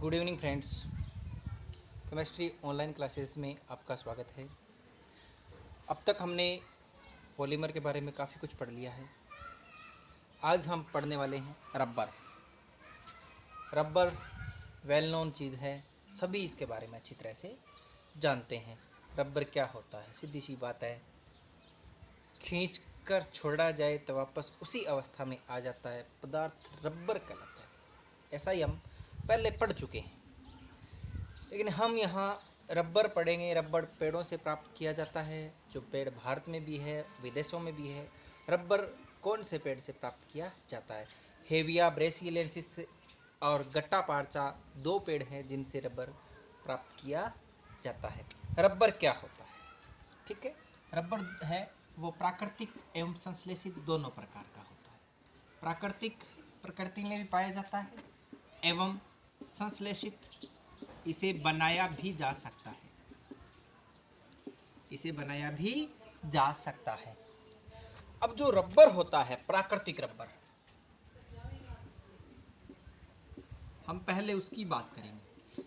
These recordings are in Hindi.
Good evening friends. Chemistry online classes में आपका स्वागत है। अब तक हमने पॉलीमर के बारे में काफ़ी कुछ पढ़ लिया है। आज हम पढ़ने वाले हैं रबर। रबर वेल नोन चीज़ है, सभी इसके बारे में अच्छी तरह से जानते हैं। रबर क्या होता है? सीधी सी बात है, खींच कर छोड़ा जाए तो वापस उसी अवस्था में आ जाता है पदार्थ रबर कहलाता है। ऐसा ही हम पहले पढ़ चुके हैं, लेकिन हम यहाँ रबर पढ़ेंगे। रबर पेड़ों से प्राप्त किया जाता है, जो पेड़ भारत में भी है, विदेशों में भी है। रबर कौन से पेड़ से प्राप्त किया जाता है? हेविया ब्रेसिलियंसिस और गट्टा पार्चा दो पेड़ हैं जिनसे रबर प्राप्त किया जाता है। रबर क्या होता है? ठीक है, रबर है वो प्राकृतिक एवं संश्लेषित दोनों प्रकार का होता है। प्राकृतिक प्रकृति में भी पाया जाता है एवं संश्लेषित इसे बनाया भी जा सकता है। इसे बनाया भी जा सकता है। अब जो रबर होता है, प्राकृतिक रबर, हम पहले उसकी बात करेंगे।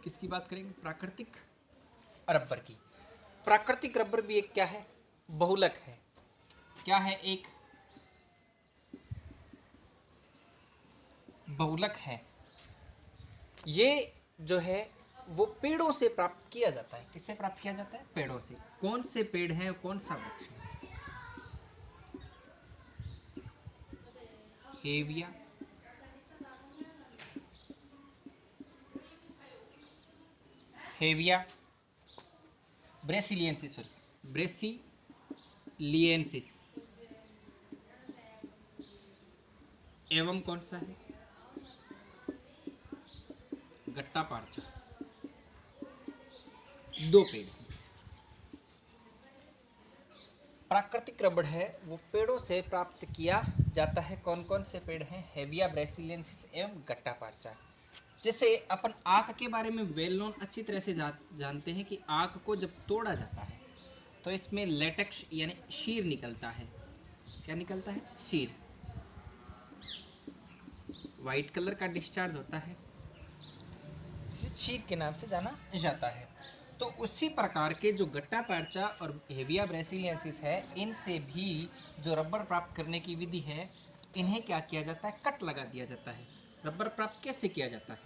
किसकी बात करेंगे? प्राकृतिक रबर की। प्राकृतिक रबर भी एक क्या है? बहुलक है। क्या है? एक बहुलक है। ये जो है वो पेड़ों से प्राप्त किया जाता है। किससे प्राप्त किया जाता है? पेड़ों से। कौन से पेड़ हैं? कौन सा वृक्ष है? हेविया, हेविया ब्रेसिलियंसिस, ब्रेसिलियंसिस एवं कौन सा है? गट्टा पार्चा। दो पेड़ हैं। प्राकृतिक रबर है वो पेड़ों से प्राप्त किया जाता है। कौन कौन से पेड़ हैं? हेविया ब्रेसिलियंसिस एवं गट्टा पार्चा। जैसे अपन आक के बारे में वेल नोन अच्छी तरह से जानते हैं कि आक को जब तोड़ा जाता है तो इसमें लेटेक्स यानी शीर निकलता है। क्या निकलता है? शीर। वाइट कलर का डिस्चार्ज होता है, इसे शीर के नाम से जाना जाता है। तो उसी प्रकार के जो गट्टा पार्चा और हेविया ब्रेसिलियंसिस है, इनसे भी जो रबर प्राप्त करने की विधि है, इन्हें क्या किया जाता है? कट लगा दिया जाता है। रबर प्राप्त कैसे किया जाता है?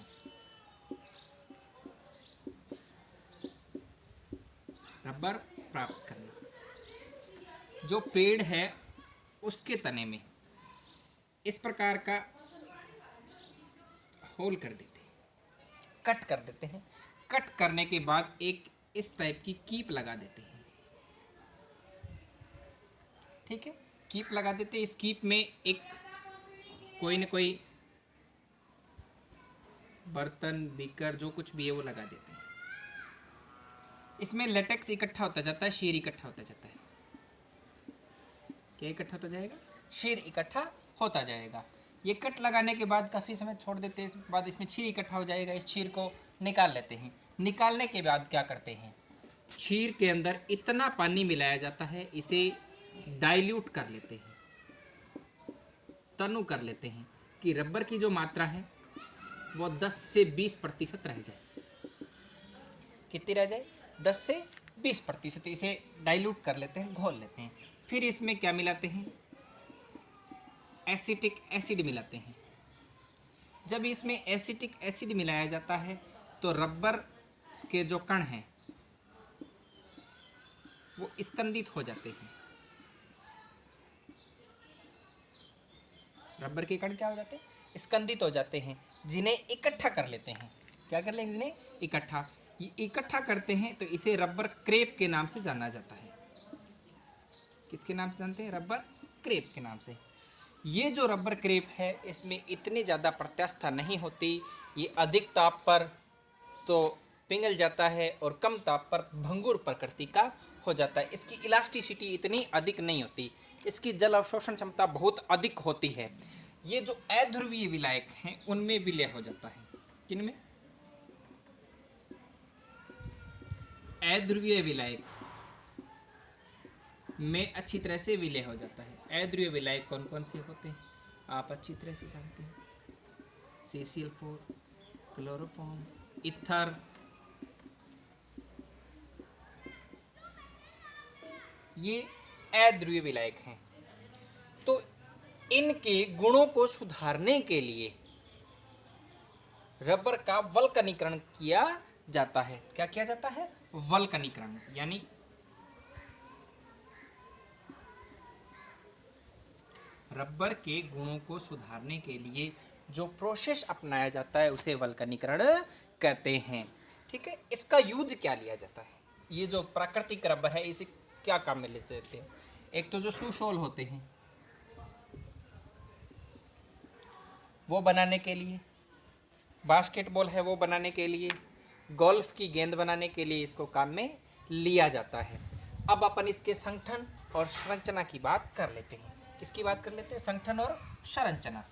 रबर प्राप्त करना, जो पेड़ है उसके तने में इस प्रकार का होल कर देते हैं, कट कर देते हैं। कट करने के बाद एक इस टाइप की कीप लगा देते हैं। ठीक है, कीप लगा देते हैं। इस कीप में एक कोई न कोई बर्तन, बीकर, जो कुछ भी है वो लगा देते हैं। इसमें लेटेक्स इकट्ठा होता जाता है, शीर इकट्ठा होता जाता है। क्या इकट्ठा होता जाएगा? शीर इकट्ठा होता जाएगा। ये कट लगाने के बाद काफ़ी समय छोड़ देते हैं। इसके बाद इसमें क्षीर इकट्ठा हो जाएगा। इस क्षीर को निकाल लेते हैं। निकालने के बाद क्या करते हैं? क्षीर के अंदर इतना पानी मिलाया जाता है, इसे डाइल्यूट कर लेते हैं, तनु कर लेते हैं कि रबर की जो मात्रा है वो 10 से 20% रह जाए। कितनी रह जाए? 10 से 20%। इसे डाइल्यूट कर लेते हैं, घोल लेते हैं। फिर इसमें क्या मिलाते हैं? एसिटिक एसिड मिलाते हैं। जब इसमें एसिटिक एसिड मिलाया जाता है तो रबर के जो कण हैं वो स्कंदित हो जाते हैं। रबर के कण क्या हो जाते हैं? स्कंदित हो जाते हैं, जिन्हें इकट्ठा कर लेते हैं। क्या कर लेंगे? जिन्हें इकट्ठा। ये इकट्ठा करते हैं तो इसे रबर क्रेप के नाम से जाना जाता है। किसके नाम से जानते हैं? रबर क्रेप के नाम से। ये जो रबर क्रेप है इसमें इतनी ज़्यादा प्रत्यास्थता नहीं होती। ये अधिक ताप पर तो पिघल जाता है और कम ताप पर भंगुर प्रकृति का हो जाता है। इसकी इलास्टिसिटी इतनी अधिक नहीं होती। इसकी जल अवशोषण क्षमता बहुत अधिक होती है। ये जो अध्रुवीय विलायक हैं उनमें विलय हो जाता है। किनमें? अध्रुवीय विलायक में अच्छी तरह से विलय हो जाता है। अध्रुवीय विलायक कौन कौन से होते हैं? आप अच्छी तरह से जानते हैं। CCl4, क्लोरोफॉर्म, ईथर, ये अध्रुवीय विलायक हैं। तो इनके गुणों को सुधारने के लिए रबर का वल्कनीकरण किया जाता है। क्या किया जाता है? वल्कनीकरण, यानी रबर के गुणों को सुधारने के लिए जो प्रोसेस अपनाया जाता है उसे वल्कनीकरण कहते हैं। ठीक है, इसका यूज क्या लिया जाता है? ये जो प्राकृतिक रबर है इसे क्या काम में ले जाते हैं? एक तो जो शू-सोल होते हैं वो बनाने के लिए, बास्केटबॉल है वो बनाने के लिए, गोल्फ की गेंद बनाने के लिए इसको काम में लिया जाता है। अब अपन इसके संगठन और संरचना की बात कर लेते हैं। किसकी बात कर लेते हैं? संगठन और संरचना।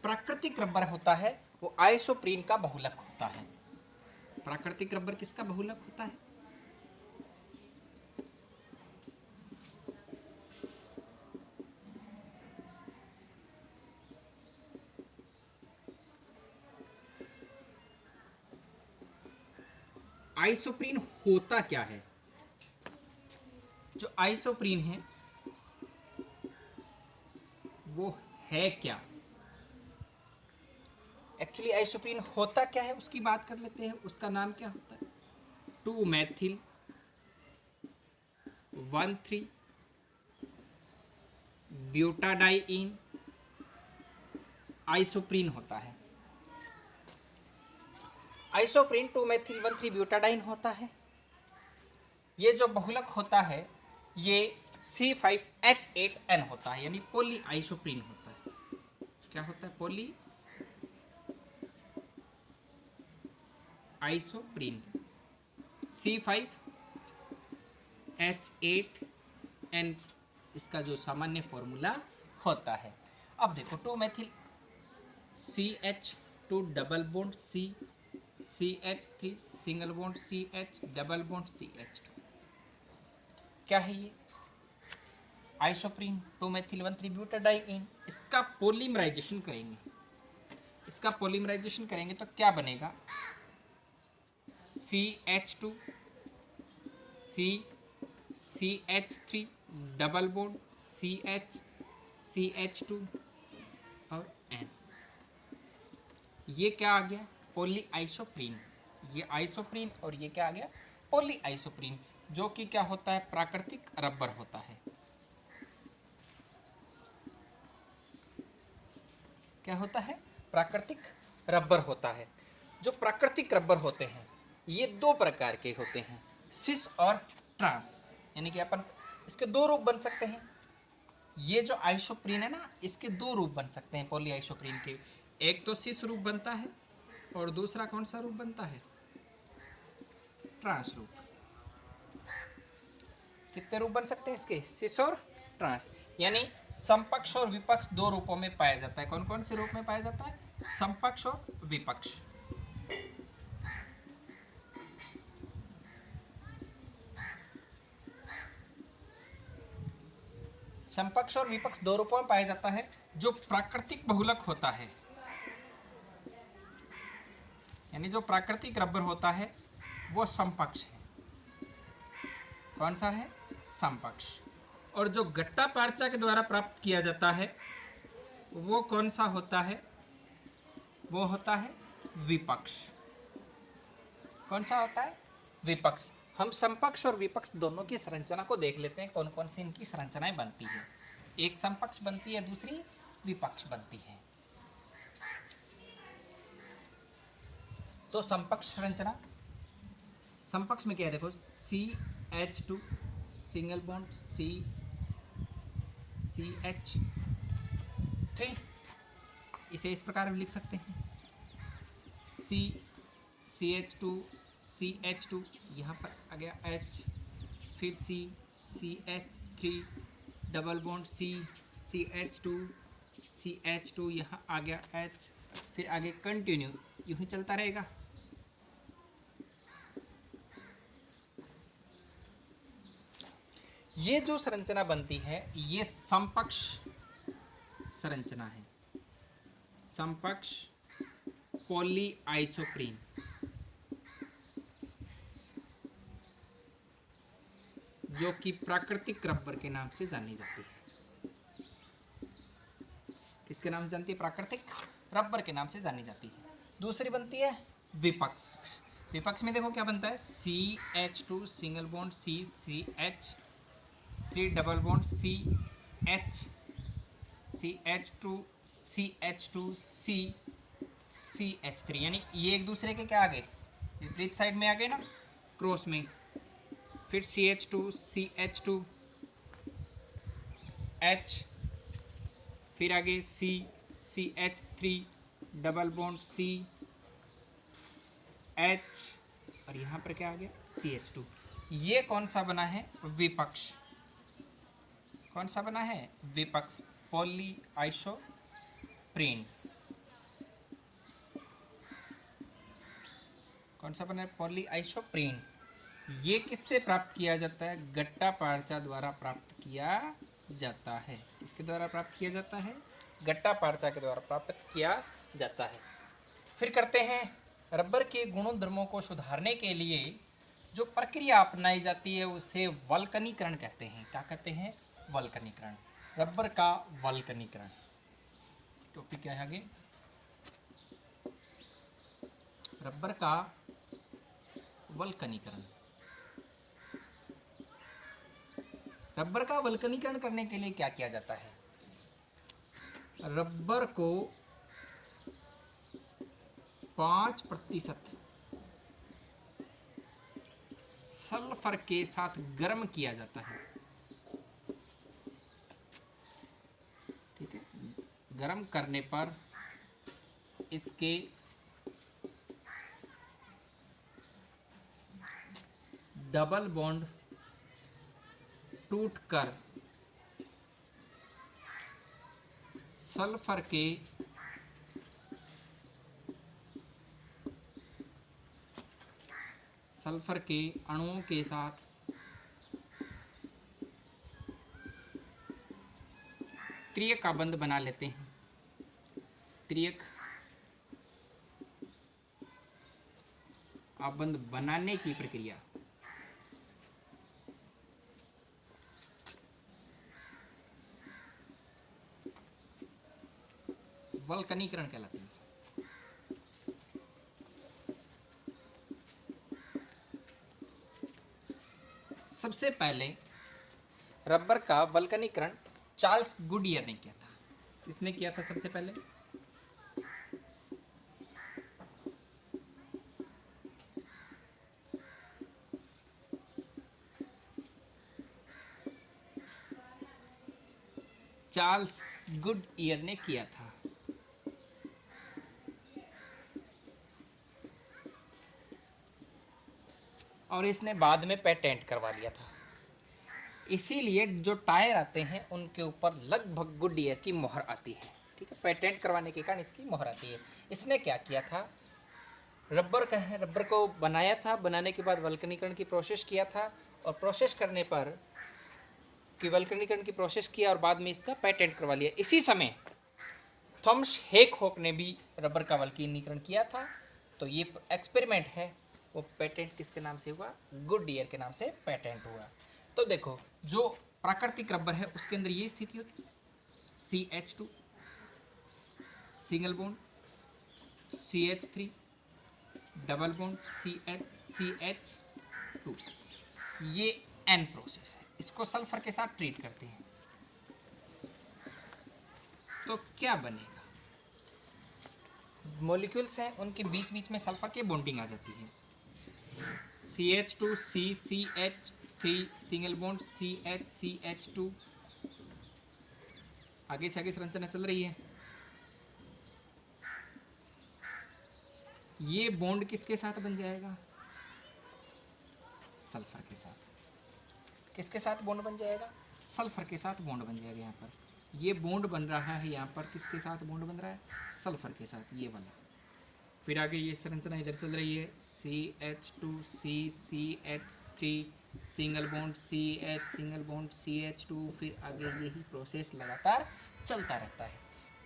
प्राकृतिक रबर होता है वो आइसोप्रीन का बहुलक होता है। प्राकृतिक रबर किसका बहुलक होता है? आइसोप्रीन होता क्या है? जो आइसोप्रीन है वो है क्या? एक्चुअली आइसोप्रीन होता क्या है उसकी बात कर लेते हैं। उसका नाम क्या होता है? 2 मेथिल 1,3 ब्यूटाडाइइन आइसोप्रीन होता है। आइसोप्रीन 2 मेथिल 1,3 ब्यूटाडाइन होता है। ये जो बहुलक होता है ये C5H8N होता है, यानी पॉली आइसोप्रीन होता है। क्या होता है? पॉली आइसोप्रीन, C5H8N इसका जो सामान्य फॉर्मूला होता है। अब देखो 2 methyl CH2 double bond C, CH3 single bond CH double bond CH2। क्या है ये? Isoprene 2 methyl 1,3 ब्यूटाडाइइन। इसका पॉलीमराइजेशन करेंगे। इसका पॉलीमराइजेशन करेंगे तो क्या बनेगा? CH2 CH3 double bond CH2 और N। ये क्या आ गया? Poly isoprene. ये आइसोप्रीन और ये क्या आ गया? पॉली आइसोप्रीन, जो कि क्या होता है? प्राकृतिक रबर होता है। क्या होता है? प्राकृतिक रबर होता है। जो प्राकृतिक रबर होते हैं ये 2 प्रकार के होते हैं, सिस और ट्रांस। यानी कि अपन इसके 2 रूप बन सकते हैं। ये जो आइसोप्रीन है ना, इसके 2 रूप बन सकते हैं पॉली आइसोप्रीन के। एक तो सिस रूप बनता है और दूसरा कौन सा रूप बनता है? ट्रांस रूप। कितने रूप बन सकते हैं इसके? सिस और ट्रांस। यानी समपक्ष और विपक्ष 2 रूपों में पाया जाता है। कौन कौन से रूप में पाया जाता है? समपक्ष और विपक्ष। समपक्ष और विपक्ष 2 रूपों में पाया जाता है। जो प्राकृतिक बहुलक होता है, यानी जो प्राकृतिक रबर होता है वो समपक्ष है। कौन सा है? समपक्ष। और जो गट्टा पार्चा के द्वारा प्राप्त किया जाता है वो कौन सा होता है? वो होता है विपक्ष। कौन सा होता है? विपक्ष। हम समपक्ष और विपक्ष दोनों की संरचना को देख लेते हैं, कौन कौन सी इनकी संरचनाएं बनती है। एक समपक्ष बनती है, दूसरी विपक्ष बनती है। तो समपक्ष संरचना, समपक्ष में क्या है? देखो CH2 सिंगल बॉन्ड CH3, इसे इस प्रकार भी लिख सकते हैं CH2 यहाँ पर आ गया H, फिर CH3 डबल बॉन्ड CH2 यहाँ आ गया H, फिर आगे कंटिन्यू यूं ही चलता रहेगा। ये जो संरचना बनती है ये समपक्ष संरचना है, समपक्ष पॉलीआइसोप्रीन, जो कि प्राकृतिक रबर के नाम से जानी जाती है। किसके नाम से जानती है? प्राकृतिक रबर के नाम से जानी जाती है। दूसरी बनती है विपक्ष। विपक्ष में देखो क्या बनता है, CH2 single bond CH3 double bond CH2 यानी ये एक दूसरे के क्या आ गए, विपरीत साइड में आ गए ना, क्रॉस में। फिर CH2 H, फिर आगे CH3 डबल बॉन्ड CH, और यहाँ पर क्या आ गया CH2। ये कौन सा बना है? विपक्ष। कौन सा बना है? विपक्ष, पॉलीआइसोप्रीन। कौन सा बना है? पॉलीआइसोप्रीन। ये किससे प्राप्त किया जाता है? गट्टा पार्चा द्वारा प्राप्त किया जाता है। किसके द्वारा प्राप्त किया जाता है? गट्टा पार्चा के द्वारा प्राप्त किया जाता है। फिर करते हैं, रबर के गुणों धर्मों को सुधारने के लिए जो प्रक्रिया अपनाई जाती है उसे वल्कनीकरण कहते हैं। क्या कहते हैं? वल्कनीकरण। रबर का वल्कनीकरण टॉपिक क्या है आगे? रबर का वल्कनीकरण। रबर का वल्कनीकरण करने के लिए क्या किया जाता है? रबर को 5% सल्फर के साथ गर्म किया जाता है। ठीक है, गर्म करने पर इसके डबल बॉन्ड टूटकर सल्फर के अणुओं के साथ त्रियक आबंध बना लेते हैं। त्रियक आबंध बनाने की प्रक्रिया वल्कनीकरण कहलाती है। सबसे पहले रबर का वल्कनीकरण चार्ल्स गुडियर ने किया था। किसने किया था सबसे पहले? चार्ल्स गुडियर ने किया था। और इसने बाद में पेटेंट करवा लिया था। इसीलिए जो टायर आते हैं उनके ऊपर लगभग गुडियर की मोहर आती है। ठीक है, पेटेंट करवाने के कारण इसकी मोहर आती है। इसने क्या किया था? रबर को बनाया था, बनाने के बाद वल्कनीकरण की प्रोसेस किया था, और प्रोसेस करने पर कि वल्कनीकरण की प्रोसेस किया और बाद में इसका पेटेंट करवा लिया। इसी समय थॉमस हेकहॉक ने भी रबर का वल्कनीकरण किया था। तो ये एक्सपेरिमेंट है, वो पेटेंट किसके नाम से हुआ? गुडियर के नाम से पेटेंट हुआ। तो देखो, जो प्राकृतिक रबर है उसके अंदर ये स्थिति होती है, CH2 single bond CH3 double bond CH2। ये N प्रोसेस है। इसको सल्फर के साथ ट्रीट करते हैं तो क्या बनेगा? मॉलिक्यूल्स हैं उनके बीच बीच में सल्फर की बॉन्डिंग आ जाती है। CH2 CH3 single bond CH2। आगे से आगे संरचना चल रही है। ये बॉन्ड किसके साथ बन जाएगा? सल्फर के साथ। किसके साथ बॉन्ड बन जाएगा? सल्फर के साथ बॉन्ड बन जाएगा। यहाँ पर ये बॉन्ड बन रहा है, यहाँ पर किसके साथ बॉन्ड बन रहा है, सल्फर के साथ, ये वाला। फिर आगे ये संरचना इधर चल रही है, CH2CCH3 single bond CH single bond CH2, फिर आगे यही प्रोसेस लगातार चलता रहता है।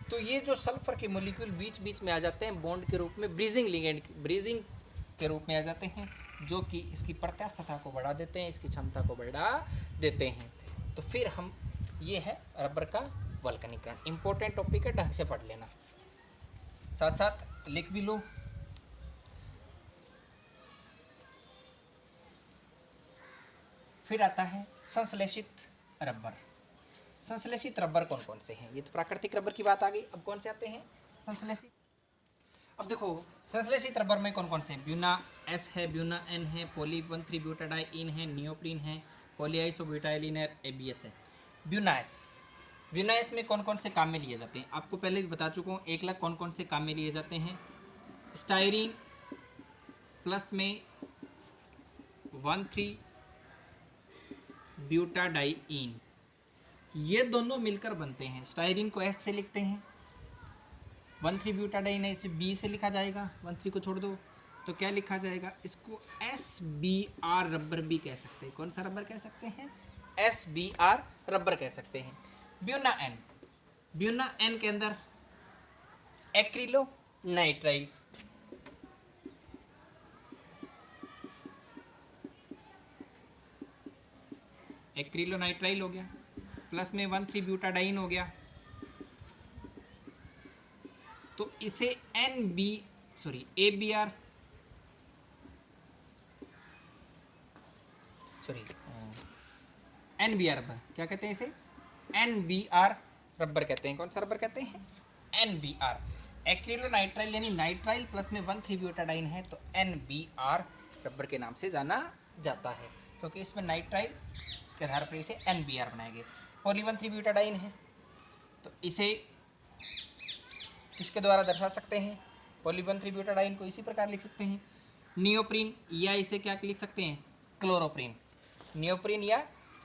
तो ये जो सल्फर के मॉलिक्यूल बीच बीच में आ जाते हैं बॉन्ड के रूप में, ब्रीजिंग लिगेंड, ब्रीजिंग के रूप में आ जाते हैं, जो कि इसकी प्रत्यास्थता को बढ़ा देते हैं, इसकी क्षमता को बढ़ा देते हैं। तो फिर हम, ये है रबर का वल्कनीकरण। इंपॉर्टेंट टॉपिक है, ढंग से पढ़ लेना, साथ साथ लिख भी लो। फिर आता है संश्लेषित रबर। संश्लेषित रबर कौन कौन से हैं? ये तो प्राकृतिक रबर की बात आ गई, अब कौन से आते हैं संश्लेषित। अब देखो संश्लेषित रबर में कौन कौन से हैं, ब्यूना एस है, ब्यूना एन है, पॉली 1,3 ब्यूटाडाइन है, नियोप्रीन है, पॉलीआइसोब्यूटाइलिन है, ABS है। ब्यूना एस में कौन कौन से काम में लिए जाते हैं, आपको पहले भी बता चुका हूँ। 1 लाख कौन कौन से काम में लिए जाते हैं, स्टायरीन प्लस में 1,3 ब्यूटाडाइन, ये दोनों मिलकर बनते हैं। स्टायरीन को S से लिखते हैं, 1,3 ब्यूटाडाइन है, इसे B से लिखा जाएगा, 1,3 को छोड़ दो तो क्या लिखा जाएगा, इसको SBr रबर भी कह सकते हैं। कौन सा रबर कह सकते हैं, SBr रबर कह सकते हैं। ब्यूना एन के अंदर एक्रिलो नाइट्राइल, एक्रिलोनाइट्राइल हो गया, प्लस में 1,3 ब्यूटाडाइन हो गया, तो इसे ABR NBR रबर क्या कहते हैं, इसे NBR रबर कहते हैं। कौन सा रबर कहते हैं, NBR। एक्रिलोनाइट्राइल यानी नाइट्राइल प्लस में 1,3 ब्यूटाडाइन है, तो NBR रबर के नाम से जाना जाता है, क्योंकि इसमें नाइट्राइल के आधार पर इसे NBR बनाया गया। पॉली 1,3 ब्यूटाडाइन है, तो इसे किसके द्वारा दर्शा सकते हैं, पॉली 1,3 ब्यूटाडाइन को इसी प्रकार लिख सकते हैं, नियोप्रीन, या इसे क्या लिख सकते हैं, क्लोरोप्रीन। नियोप्रीन या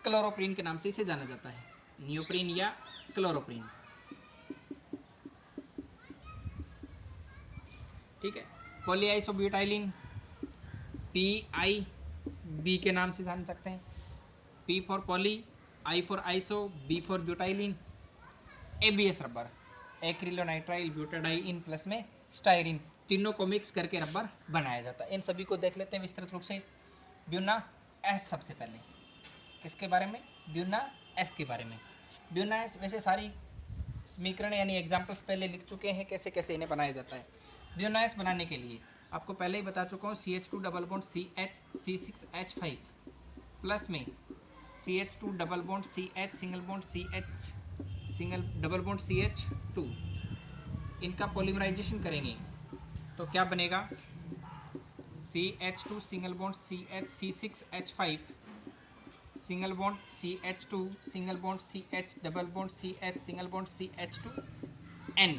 क्लोरोप्रीन के नाम से इसे जाना जाता है, नियोप्रीन या क्लोरोप्रीन। ठीक है। पॉलीआइसोब्यूटाइलिन PIB के नाम से जान सकते हैं, P for poly, I for iso, B for butylene. ABS rubber, acrylonitrile butadiene plus में स्टायरीन, तीनों को मिक्स करके रबर बनाया जाता है। इन सभी को देख लेते हैं विस्तृत रूप से। ब्यूना एस, सबसे पहले किसके बारे में, ब्यूना एस के बारे में। ब्यूना एस वैसे सारी समीकरण यानी एग्जाम्पल्स पहले लिख चुके हैं, कैसे कैसे इन्हें बनाया जाता है। ब्यूना एस बनाने के लिए आपको पहले ही बता चुका हूँ, CH2 double bond CH C6H5 plus में CH2 double bond CH single bond CH single double bond CH2, इनका पॉलीमराइजेशन करेंगे तो क्या बनेगा, CH2 single bond CH C6H5 single bond CH2 single bond CH double bond CH single bond CH2N,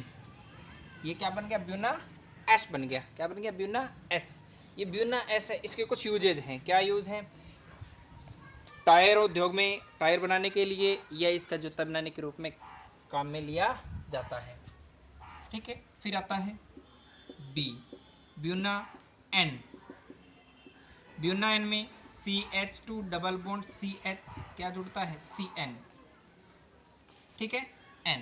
ये क्या बन गया, ब्यूना एस बन गया। क्या बन गया, ब्यूना एस। ये ब्यूना एस है, इसके कुछ यूजेज हैं। क्या यूज़ हैं, टायर उद्योग में टायर बनाने के लिए या इसका जूता बनाने के रूप में काम में लिया जाता है। ठीक है। फिर आता है B, buna N. Buna N में CH2 डबल बॉन्ड CH क्या जुड़ता है, CN। ठीक है, N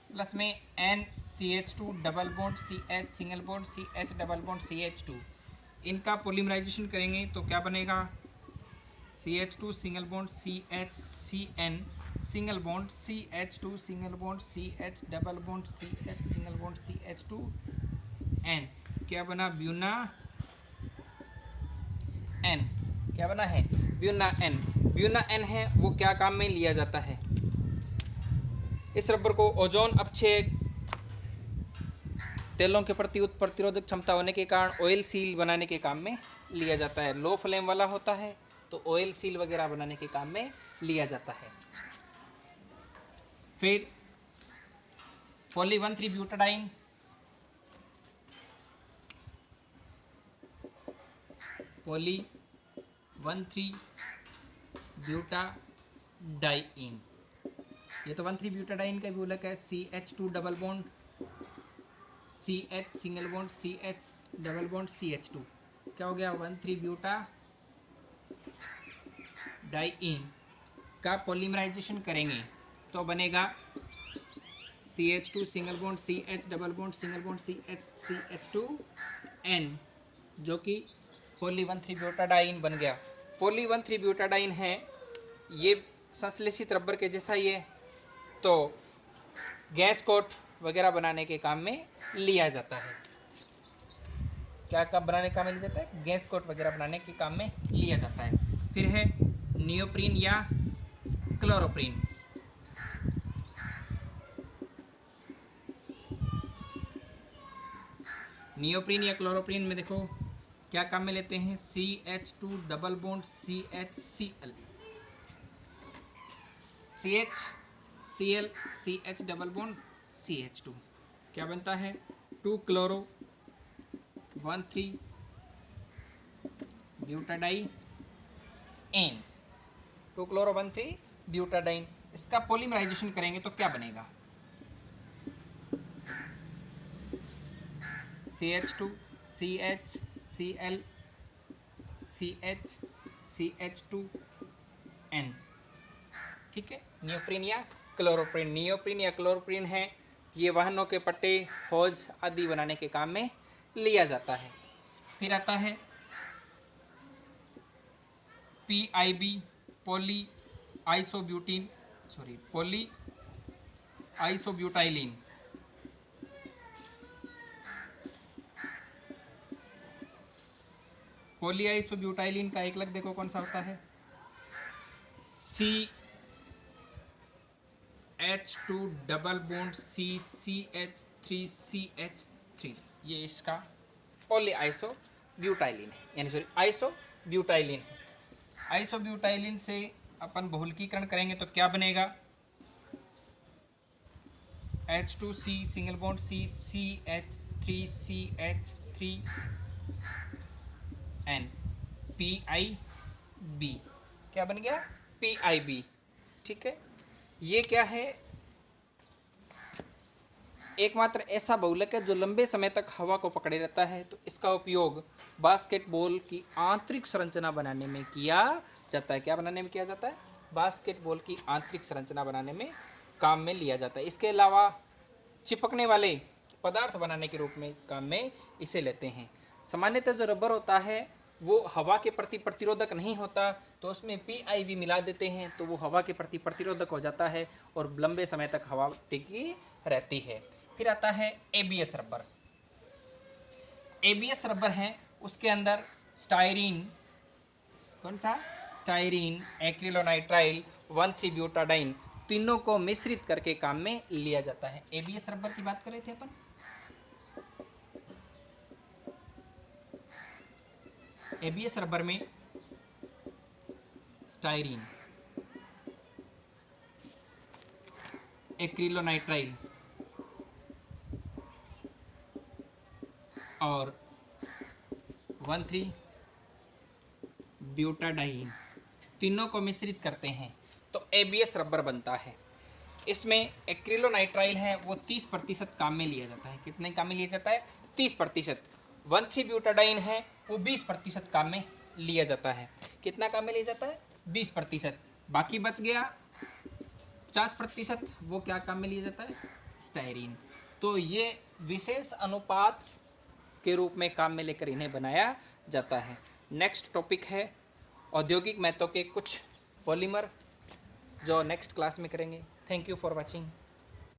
प्लस में N CH2 double bond CH single bond CH double bond CH2, इनका पॉलीमराइजेशन करेंगे तो क्या बनेगा, CH2 single bond CH CN single bond CH2 single bond CH double bond CH single bond CH2N। क्या बना, ब्यूना N। क्या बना है, ब्यूना N। ब्यूना N है वो क्या काम में लिया जाता है, इस रबर को ओजोन अपक्षय तेलों के प्रति प्रतिरोधक क्षमता होने के कारण ऑयल सील बनाने के काम में लिया जाता है। लो फ्लेम वाला होता है तो ऑयल सील वगैरह बनाने के काम में लिया जाता है। फिर पॉली 1,3 ब्यूटाडाइन, पॉली 1,3 ब्यूटाडाइन ये तो 1,3 ब्यूटाडाइन का विलयक है, CH2 double bond CH single bond CH double bond CH2, क्या हो गया 1,3 ब्यूटा डाइइन का पॉलीमराइजेशन करेंगे तो बनेगा CH2 single bond CH double bond single bond CH2N, जो कि पॉली 1,3 ब्यूटाडाइन बन गया। पॉली 1,3 ब्यूटाडाइन है, ये संश्लेषित रबर के जैसा ही है, तो गैस कोट वगैरह बनाने के काम में लिया जाता है। क्या कब बनाने के काम में लिया जाता है? गैस कोट वगैरह बनाने के काम में लिया जाता है। फिर है नियोप्रीन या क्लोरोप्रीन। नियोप्रीन या क्लोरोप्रीन में देखो क्या काम में लेते हैं, CH2 double bond CHCl CHCl CH double bond CH2, क्या बनता है 2 क्लोरो 1,3 ब्यूटाडाइन 2 क्लोरो 1,3 ब्यूटाडाइन। इसका पॉलीमराइजेशन करेंगे तो क्या बनेगा, CH2 CH Cl CH CH2N, ठीक है। नियोप्रीन या क्लोरोप्रीन, नियोप्रीन या क्लोरोप्रीन है, ये वाहनों के पट्टे हौज आदि बनाने के काम में लिया जाता है। फिर आता है PIB पॉली आइसोब्यूटाइलिन। पॉली आइसोब्यूटाइलिन का एक लग देखो कौन सा होता है, CH2 डबल बॉन्ड CCH3CH3, ये इसका पॉली आइसोब्यूटाइलिन है, यानी सॉरी आइसोब्यूटाइलिन है। आइसोब्यूटाइलिन से अपन बहुलकीकरण करेंगे तो क्या बनेगा, H2C single bond CCH3CH3N PIB, क्या बन गया PIB, ठीक है। ये क्या है, एकमात्र ऐसा बहुलक है जो लंबे समय तक हवा को पकड़े रहता है, तो इसका उपयोग बास्केटबॉल की आंतरिक संरचना बनाने में किया जाता है। क्या बनाने में किया जाता है, बास्केटबॉल की आंतरिक संरचना बनाने में काम में लिया जाता है। इसके अलावा चिपकने वाले पदार्थ बनाने के रूप में काम में इसे लेते हैं। सामान्यतः जो रबर होता है वो हवा के प्रति प्रतिरोधक नहीं होता, तो उसमें PIB मिला देते हैं तो वो हवा के प्रति प्रतिरोधक हो जाता है और लंबे समय तक हवा टिकी रहती है। फिर आता है ABS रबर। ABS रबर है, उसके अंदर स्टायरीन, कौन सा स्टायरीन, एक्रिलोनाइट्राइल 1,3 ब्यूटाडाइन, तीनों को मिश्रित करके काम में लिया जाता है। ABS रबर की बात कर रहे थे अपन। ABS रबर में स्टायरीन, एक्रिलोनाइट्राइल और 1,3 ब्यूटाडाइन, तीनों को मिश्रित करते हैं तो ABS रबर बनता है। इसमें एक्रिलोनाइट्राइल है वो 30% काम में लिया जाता है। कितने काम में लिया जाता है, 30%। 1,3 ब्यूटाडाइन है वो 20% काम में लिया जाता है। कितना काम में लिया जाता है, 20%। बाकी बच गया 50%, वो क्या काम में लिया जाता है, स्टायरीन। तो ये विशेष अनुपात के रूप में काम में लेकर इन्हें बनाया जाता है। नेक्स्ट टॉपिक है औद्योगिक महत्व के कुछ पॉलीमर, जो नेक्स्ट क्लास में करेंगे। Thank you for watching.